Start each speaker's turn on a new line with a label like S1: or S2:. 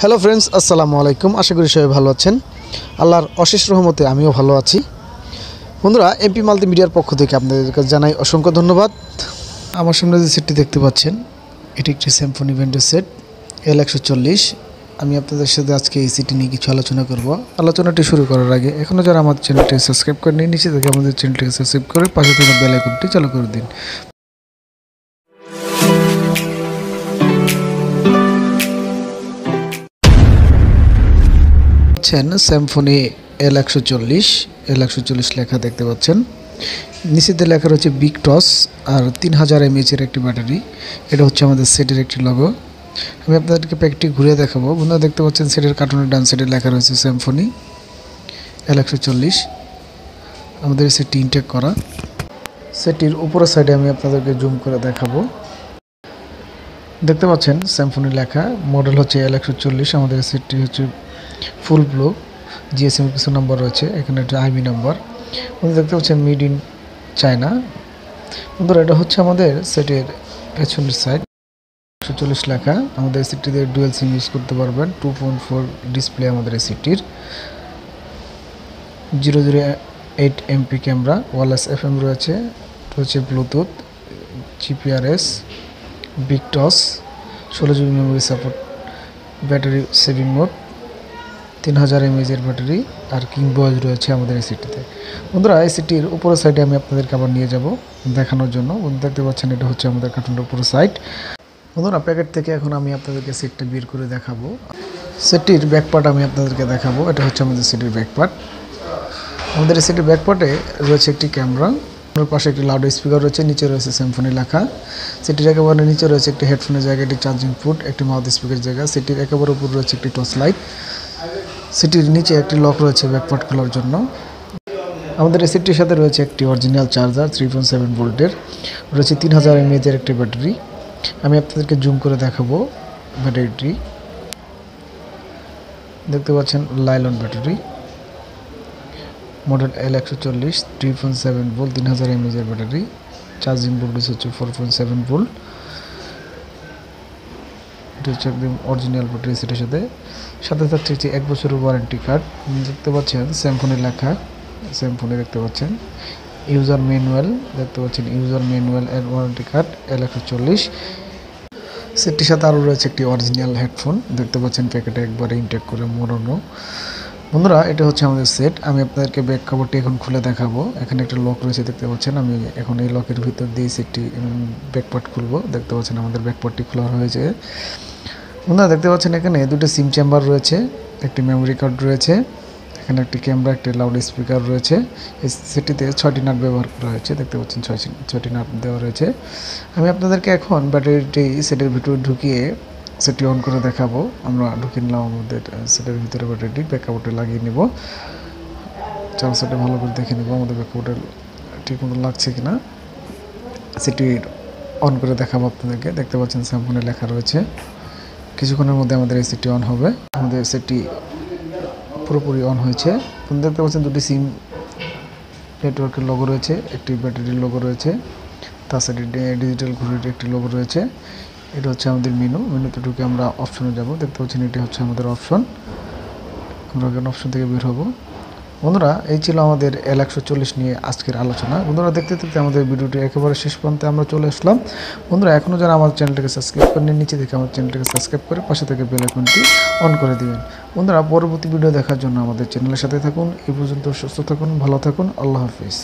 S1: Hello friends, আসসালামু আলাইকুম। আশা করি সবাই ভালো আছেন। আল্লাহর অশেষ রহমতে আমিও ভালো আছি। বন্ধুরা, এমপি মাল্টিমিডিয়ার পক্ষ থেকে আপনাদের কাছে জানাই অসংখ্য ধন্যবাদ। আমার সামনে যে সেটটি দেখতে পাচ্ছেন, এটি একটি সিম্ফনি ব্যান্ডের সেট L140। আমি আপনাদের সাথে আজকে এই সেটটি নিয়ে কিছু আলোচনা করব। আলোচনাটি শুরু করার আগে এখনও যারা আমাদের চ্যানেলটিকে সাবস্ক্রাইব করেনি, নিচে থেকে আমাদের চ্যানেলটিকে সাবস্ক্রাইব করে পাশে থাকা বেল আইকনটি চালু করে দিন। সিম্ফনি L140 লেখা দেখতে পাচ্ছেন। নিচেতে লেখা রয়েছে বিগ টস আর 3000 mAh এর একটি ব্যাটারি। এটা হচ্ছে আমাদের সেটের একটি লোগো। আমি আপনাদেরকে প্যাকটি ঘুরে দেখাবো। বন্ধুরা, দেখতে পাচ্ছেন সেটের কার্টুনের ডান সাইডে লেখা রয়েছে সিম্ফনি L140। আমাদের সেটটি ইনটেক করা। সেটটির উপরের সাইডে আমি আপনাদেরকে জুম করে দেখাবো। দেখতে পাচ্ছেন সিম্ফনি লেখা, মডেল হচ্ছে L140। আমাদের সেটটি হচ্ছে ফুল ব্লু, জিএসএম কিছু নাম্বার রয়েছে, এখানে একটা আইবি নাম্বার। দেখতে পাচ্ছেন মেড ইন চায়না। বন্ধুরা, এটা হচ্ছে আমাদের সেটের পেছনের সাইড। 140 লেখা। আমাদের সেটটিতে ডুয়েল সিম ইউজ করতে পারবেন। 2.4 ডিসপ্লে আমাদের এই সেটটির। 008 MP ক্যামেরা, ওয়ারলেস FM রয়েছে, Bluetooth, GPRS, big toss, 16 GB memory support, battery saving mode, 3000 mAh এর ব্যাটারি আর কিং বয়েজ রয়েছে আমাদের এই সেটটিতে। বন্ধুরা, এই সেটটির উপরের সাইডে আমি আপনাদেরকে আবার নিয়ে যাব দেখানোর জন্য। দেখতে পাচ্ছেন এটা হচ্ছে আমাদের কার্টুনের উপরের সাইড। বন্ধুরা, প্যাকেট থেকে এখন আমি আপনাদেরকে সেটটা বের করে দেখাবো। সেটটির ব্যাকপার্ট আমি আপনাদেরকে দেখাবো। এটা হচ্ছে আমাদের সেটের ব্যাকপার্ট। আমাদের এই সেটের ব্যাকপার্টে রয়েছে একটি ক্যামেরা, ওর পাশে একটি লাউড স্পিকার রয়েছে, নিচে রয়েছে সিম্ফনি লেখা। সেটির একেবারে নিচে রয়েছে একটি হেডফোনের জায়গা, একটি চার্জিং পোর্ট, একটি মাউথ স্পিকার জায়গা। সেটির একেবারে উপর রয়েছে একটি টর্চ লাইট। সেটির নিচে একটি লক রয়েছে ব্যাকপার্ট খোলার জন্য। আমাদের এই সেটটির সাথে রয়েছে একটি অরিজিনাল চার্জার 3.7 ভোল্টের, রয়েছে 3000 mAh এর একটি ব্যাটারি। আমি আপনাদেরকে জুম করে দেখাবো ব্যাটারিটি। দেখতে পাচ্ছেন nylon battery, model L140, 3.7 volt, 3000 mAh এর ব্যাটারি। চার্জিং ভোল্টেজ হচ্ছে 4.7 ভোল্ট। এটা হচ্ছে একদম অরিজিনাল ব্যাটারি। সেটার সাথে থাকছে 1 বছরের ওয়ারেন্টি কার্ড। দেখতে পাচ্ছেন সিম্ফনি লেখা, সিম্ফনি দেখতে পাচ্ছেন। ইউজার ম্যানুয়াল দেখতে পাচ্ছেন, ইউজার ম্যানুয়াল এর ওয়ারেন্টি কার্ড L140। সেটটির সাথে আরও রয়েছে একটি অরিজিনাল হেডফোন, দেখতে পাচ্ছেন প্যাকেটে একবারে ইনটেক করে মোড়ানো। বন্ধুরা, এটা হচ্ছে আমাদের সেট। আমি আপনাদেরকে ব্যাক কভারটি এখন খুলে দেখাবো। এখানে একটা লক রয়েছে, দেখতে পাচ্ছেন। আমি এখন এই লকের ভিতর দিয়ে সেটটি ব্যাকপার্ট খুলবো। দেখতে পাচ্ছেন আমাদের ব্যাকপার্টটি খোলা হয়েছে। বন্ধুরা, দেখতে পাচ্ছেন এখানে দুটো সিম চেম্বার রয়েছে, একটি মেমোরি কার্ড রয়েছে, এখানে একটি ক্যামেরা, একটি লাউড স্পিকার রয়েছে। এই সেটটিতে 6টি নাট ব্যবহার করা হয়েছে। দেখতে পাচ্ছেন 6টি নাট দেওয়া রয়েছে। আমি আপনাদেরকে এখন ব্যাটারিটি সেটের ভিতরে ঢুকিয়ে সেটটি অন করে দেখাবো। আমরা ঢুকিয়ে নিলাম আমাদের সেটের ভিতরে ব্যাটারিটি। ব্যাকআউটে লাগিয়ে নেব। চার্জারটা ভালো করে দেখে নেব আমাদের ব্যাকআউটে ঠিক মতো লাগছে কিনা। সেটটি অন করে দেখাবো আপনাদেরকে। দেখতে পাচ্ছেন সিম্ফনি লেখা রয়েছে। কিছুক্ষণের মধ্যে আমাদের এই সেটটি অন হবে। আমাদের সেটটি পুরোপুরি অন হয়েছে। দেখতে পাচ্ছেন দুটি সিম নেটওয়ার্কের লোগো রয়েছে, একটি ব্যাটারির লোগো রয়েছে, তার সাইডে ডিজিটাল ঘড়ির একটি লোগো রয়েছে। এটা হচ্ছে আমাদের মেনুতে ঢুকে আমরা অপশনে যাব। দেখতে পাচ্ছেন এটি হচ্ছে আমাদের অপশন। আমরা এখানে অপশন থেকে বের হব। বন্ধুরা, এই ছিল আমাদের L140 নিয়ে আজকের আলোচনা। বন্ধুরা, দেখতে দেখতে আমাদের ভিডিওটি একেবারে শেষ পর্যন্ত আমরা চলে আসলাম। বন্ধুরা, এখনও যারা আমার চ্যানেলটাকে সাবস্ক্রাইব করেন, নিচে থেকে আমার চ্যানেলটাকে সাবস্ক্রাইব করে পাশে থেকে বেল আইকনটি অন করে দিবেন। বন্ধুরা, পরবর্তী ভিডিও দেখার জন্য আমাদের চ্যানেলের সাথে থাকুন। এই পর্যন্ত সুস্থ থাকুন, ভালো থাকুন। আল্লাহ হাফিজ।